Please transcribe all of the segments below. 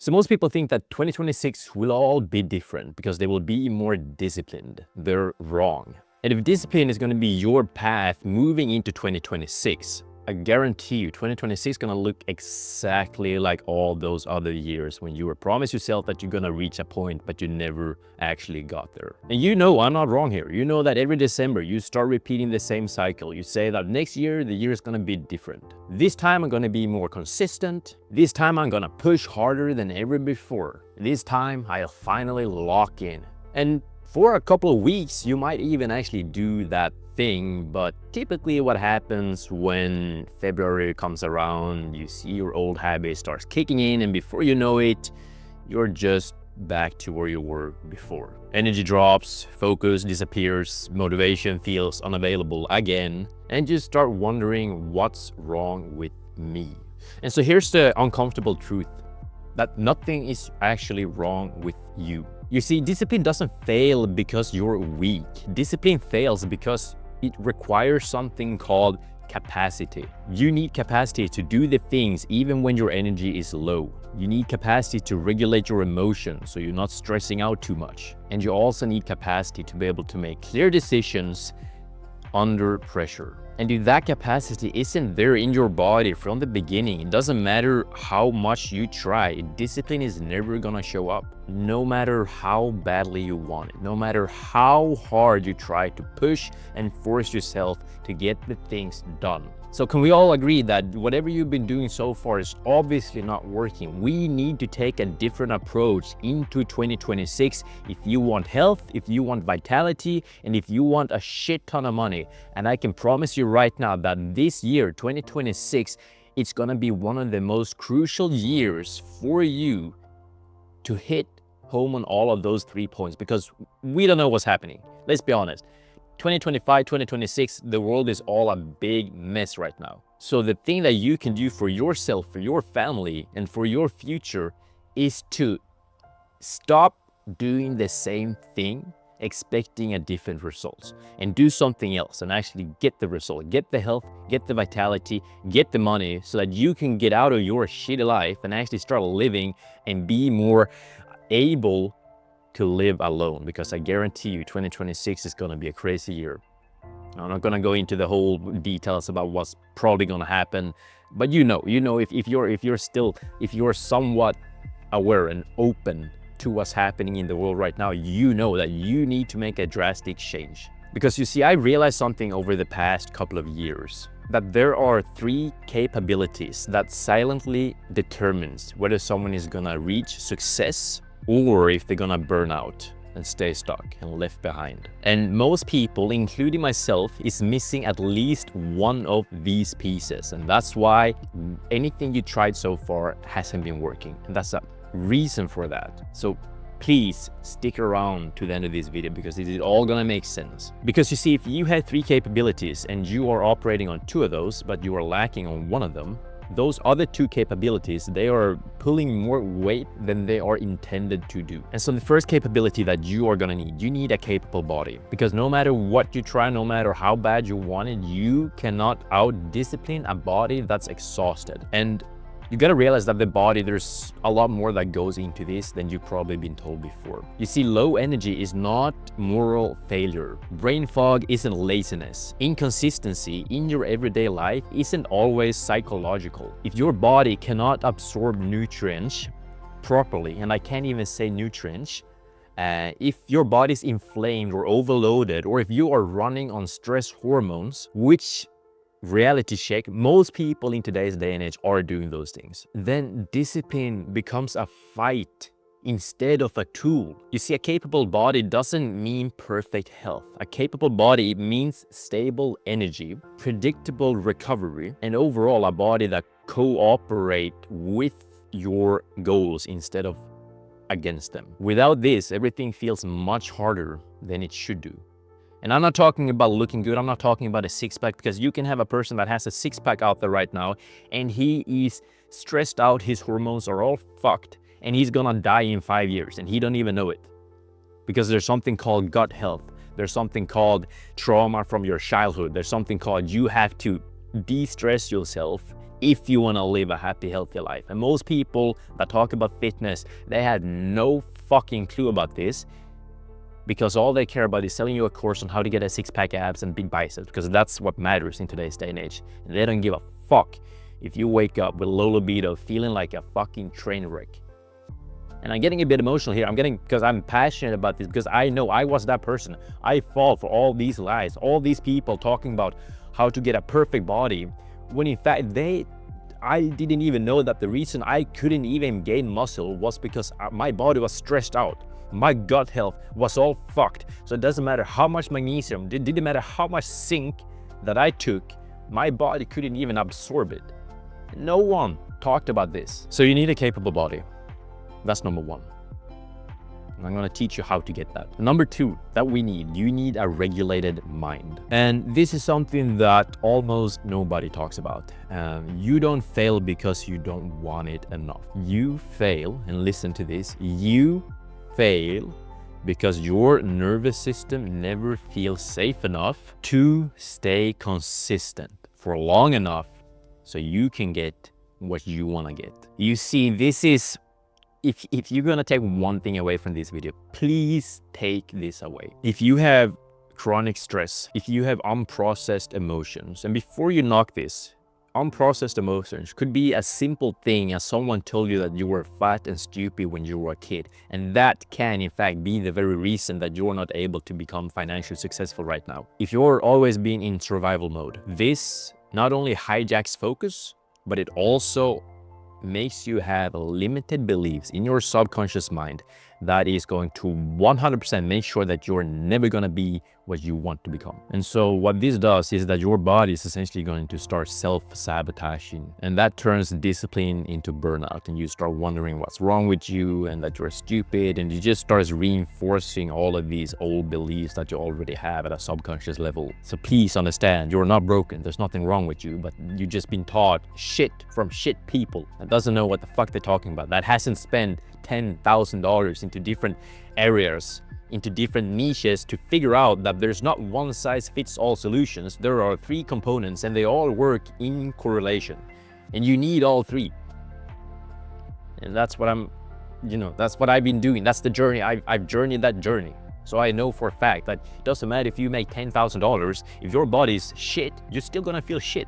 So most people think that 2026 will all be different because they will be more disciplined. They're wrong. And if discipline is going to be your path moving into 2026, I guarantee you 2026 is going to look exactly like all those other years when you were promised yourself that you're going to reach a point, but you never actually got there. And you know, I'm not wrong here. You know that every December you start repeating the same cycle. You say that next year, the year is going to be different. This time I'm going to be more consistent. This time I'm going to push harder than ever before. This time I'll finally lock in. And for a couple of weeks, you might even actually do that thing, but typically what happens when February comes around, you see your old habit starts kicking in, and before you know it, you're just back to where you were before. Energy drops, focus disappears, motivation feels unavailable again, and you start wondering what's wrong with me. And so here's the uncomfortable truth, that nothing is actually wrong with you. You see, discipline doesn't fail because you're weak. Discipline fails because it requires something called capacity. You need capacity to do the things even when your energy is low. You need capacity to regulate your emotions so you're not stressing out too much. And you also need capacity to be able to make clear decisions under pressure. And if that capacity isn't there in your body from the beginning, it doesn't matter how much you try, discipline is never gonna show up. No matter how badly you want it, no matter how hard you try to push and force yourself to get the things done. So can we all agree that whatever you've been doing so far is obviously not working? We need to take a different approach into 2026 if you want health, if you want vitality, and if you want a shit ton of money. And I can promise you right now that this year, 2026, it's gonna be one of the most crucial years for you to hit home on all of those 3 points, because we don't know what's happening. Let's be honest. 2025, 2026, the world is all a big mess right now. So the thing that you can do for yourself, for your family, and for your future is to stop doing the same thing, expecting a different result, and do something else and actually get the result, get the health, get the vitality, get the money, so that you can get out of your shitty life and actually start living and be more able to live alone, because I guarantee you 2026 is going to be a crazy year. I'm not going to go into the whole details about what's probably going to happen, but you know if you're somewhat aware and open to what's happening in the world right now, you know that you need to make a drastic change. Because you see, I realized something over the past couple of years, that there are 3 capabilities that silently determines whether someone is going to reach success or if they're gonna burn out and stay stuck and left behind. And most people, including myself, is missing at least one of these pieces. And that's why anything you tried so far hasn't been working. And that's a reason for that. So please stick around to the end of this video, because it is all gonna make sense. Because you see, if you have 3 capabilities and you are operating on 2 of those, but you are lacking on 1 of them, those other 2 capabilities, they are pulling more weight than they are intended to do. And so the first capability that you are gonna need, you need a capable body. Because no matter what you try, no matter how bad you want it, you cannot out-discipline a body that's exhausted. And you gotta realize that the body, there's a lot more that goes into this than you've probably been told before. You see, low energy is not moral failure. Brain fog isn't laziness. Inconsistency in your everyday life isn't always psychological. If your body cannot absorb nutrients properly, and I can't even say nutrients, if your body's inflamed or overloaded, or if you are running on stress hormones, which reality check, most people in today's day and age are doing those things, then discipline becomes a fight instead of a tool. You see, a capable body doesn't mean perfect health. A capable body means stable energy, predictable recovery, and overall a body that cooperates with your goals instead of against them. Without this, everything feels much harder than it should do. And I'm not talking about looking good. I'm not talking about a 6-pack, because you can have a person that has a 6-pack out there right now and he is stressed out, his hormones are all fucked, and he's gonna die in 5 years and he don't even know it. Because there's something called gut health. There's something called trauma from your childhood. There's something called you have to de-stress yourself if you want to live a happy, healthy life. And most people that talk about fitness, they had no fucking clue about this, because all they care about is selling you a course on how to get a six-pack abs and big biceps, because that's what matters in today's day and age. And they don't give a fuck if you wake up with low libido feeling like a fucking train wreck. And I'm getting a bit emotional here. Because I'm passionate about this, because I know I was that person. I fall for all these lies, all these people talking about how to get a perfect body, when in fact I didn't even know that the reason I couldn't even gain muscle was because my body was stressed out. My gut health was all fucked. So it doesn't matter how much magnesium, it didn't matter how much zinc that I took, my body couldn't even absorb it. No one talked about this. So you need a capable body. That's number one. And I'm gonna teach you how to get that. Number two that you need a regulated mind. And this is something that almost nobody talks about. You don't fail because you don't want it enough. You fail, and listen to this, you fail because your nervous system never feels safe enough to stay consistent for long enough so you can get what you wanna get. You see, this is, if you're gonna take one thing away from this video, please take this away. If you have chronic stress, if you have unprocessed emotions, and before you knock this, unprocessed emotions could be a simple thing as someone told you that you were fat and stupid when you were a kid. And that can in fact be the very reason that you're not able to become financially successful right now. If you're always being in survival mode, this not only hijacks focus, but it also makes you have limited beliefs in your subconscious mind that is going to 100% make sure that you're never going to be what you want to become. And so what this does is that your body is essentially going to start self-sabotaging, and that turns discipline into burnout, and you start wondering what's wrong with you and that you're stupid, and it just starts reinforcing all of these old beliefs that you already have at a subconscious level. So please understand, you're not broken, there's nothing wrong with you, but you've just been taught shit from shit people that doesn't know what the fuck they're talking about, that hasn't spent $10,000 into different areas, into different niches to figure out that there's not one size fits all solutions. There are 3 components and they all work in correlation, and you need all 3. And that's what that's what I've been doing. That's the journey. I've journeyed that journey. So I know for a fact that it doesn't matter if you make $10,000, if your body's shit, you're still gonna feel shit.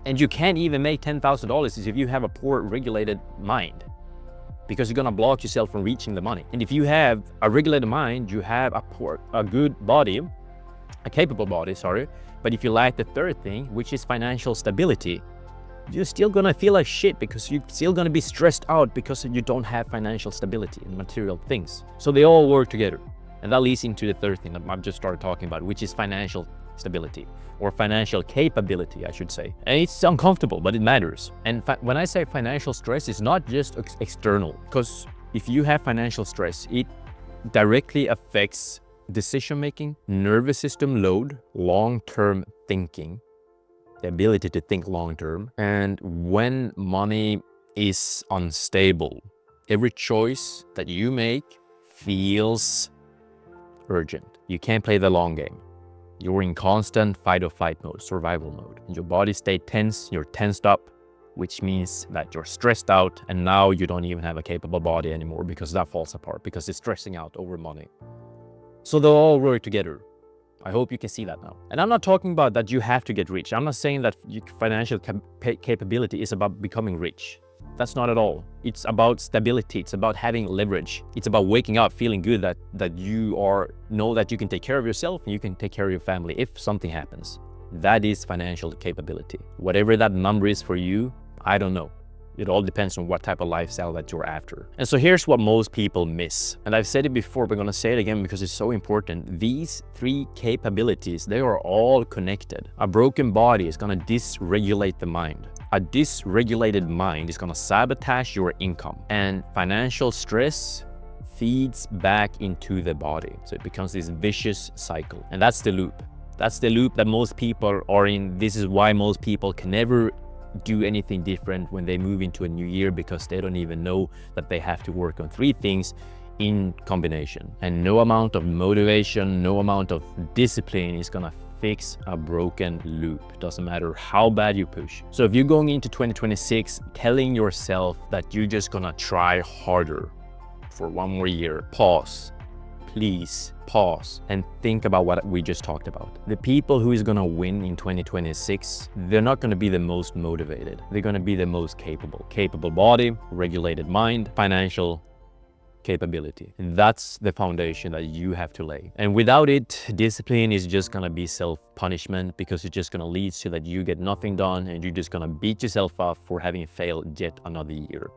And you can't even make $10,000 if you have a poor regulated mind, because you're gonna block yourself from reaching the money. And if you have a regulated mind, you have a good body, a capable body, sorry. But if you lack the third thing, which is financial stability, you're still gonna feel like shit, because you're still gonna be stressed out because you don't have financial stability and material things. So they all work together. And that leads into the third thing that I've just started talking about, which is financial stability, or financial capability, I should say. And it's uncomfortable, but it matters. And when I say financial stress, it's not just external, because if you have financial stress, it directly affects decision-making, nervous system load, long-term thinking, the ability to think long-term. And when money is unstable, every choice that you make feels urgent. You can't play the long game. You're in constant fight or flight mode, survival mode. And your body stays tense, you're tensed up, which means that you're stressed out, and now you don't even have a capable body anymore, because that falls apart, because it's stressing out over money. So they all work together. I hope you can see that now. And I'm not talking about that you have to get rich. I'm not saying that financial capability is about becoming rich. That's not at all. It's about stability. It's about having leverage. It's about waking up feeling good that you know that you can take care of yourself and you can take care of your family if something happens. That is financial capability. Whatever that number is for you, I don't know. It all depends on what type of lifestyle that you're after. And so here's what most people miss. And I've said it before, but I'm gonna say it again because it's so important. These 3 capabilities, they are all connected. A broken body is gonna dysregulate the mind. A dysregulated mind is gonna sabotage your income. And financial stress feeds back into the body. So it becomes this vicious cycle. And that's the loop. That's the loop that most people are in. This is why most people can never do anything different when they move into a new year, because they don't even know that they have to work on 3 things in combination. And no amount of motivation, no amount of discipline is gonna fix a broken loop. Doesn't matter how bad you push. So if you're going into 2026 telling yourself that you're just gonna try harder for one more year, pause. Please pause and think about what we just talked about. The people who is gonna win in 2026, they're not gonna be the most motivated. They're gonna be the most capable. Capable body, regulated mind, financial capability. And that's the foundation that you have to lay. And without it, discipline is just gonna be self-punishment, because it's just gonna lead to that you get nothing done and you're just gonna beat yourself up for having failed yet another year.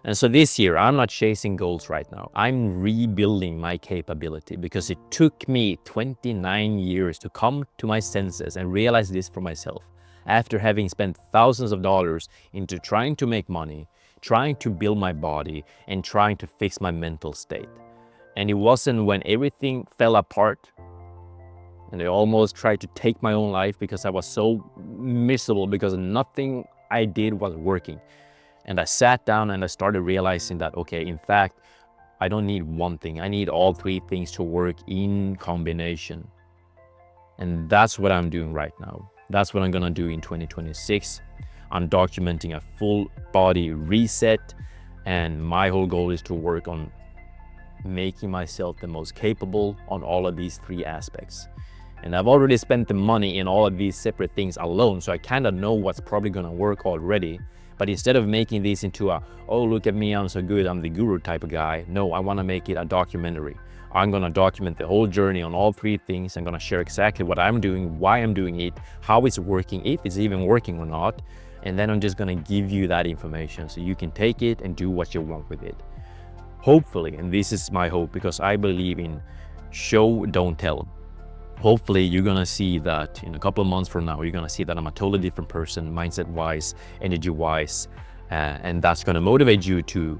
And so this year, I'm not chasing goals right now. I'm rebuilding my capability, because it took me 29 years to come to my senses and realize this for myself. After having spent thousands of dollars into trying to make money, trying to build my body, and trying to fix my mental state. And it wasn't when everything fell apart and I almost tried to take my own life because I was so miserable because nothing I did was working. And I sat down and I started realizing that, okay, in fact, I don't need one thing. I need all three things to work in combination. And that's what I'm doing right now. That's what I'm gonna do in 2026. I'm documenting a full body reset. And my whole goal is to work on making myself the most capable on all of these three aspects. And I've already spent the money in all of these separate things alone, so I kind of know what's probably gonna work already. But instead of making these into a, oh, look at me, I'm so good, I'm the guru type of guy, no, I wanna make it a documentary. I'm gonna document the whole journey on all three things. I'm gonna share exactly what I'm doing, why I'm doing it, how it's working, if it's even working or not. And then I'm just gonna give you that information so you can take it and do what you want with it. Hopefully, and this is my hope, because I believe in show, don't tell. Hopefully you're gonna see that in a couple of months from now, you're gonna see that I'm a totally different person, mindset-wise, energy-wise, and that's gonna motivate you to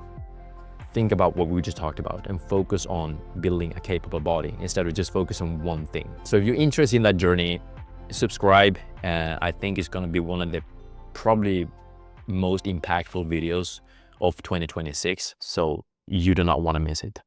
think about what we just talked about and focus on building a capable body instead of just focus on one thing. So if you're interested in that journey, subscribe. I think it's gonna be one of the probably most impactful videos of 2026, so you do not wanna miss it.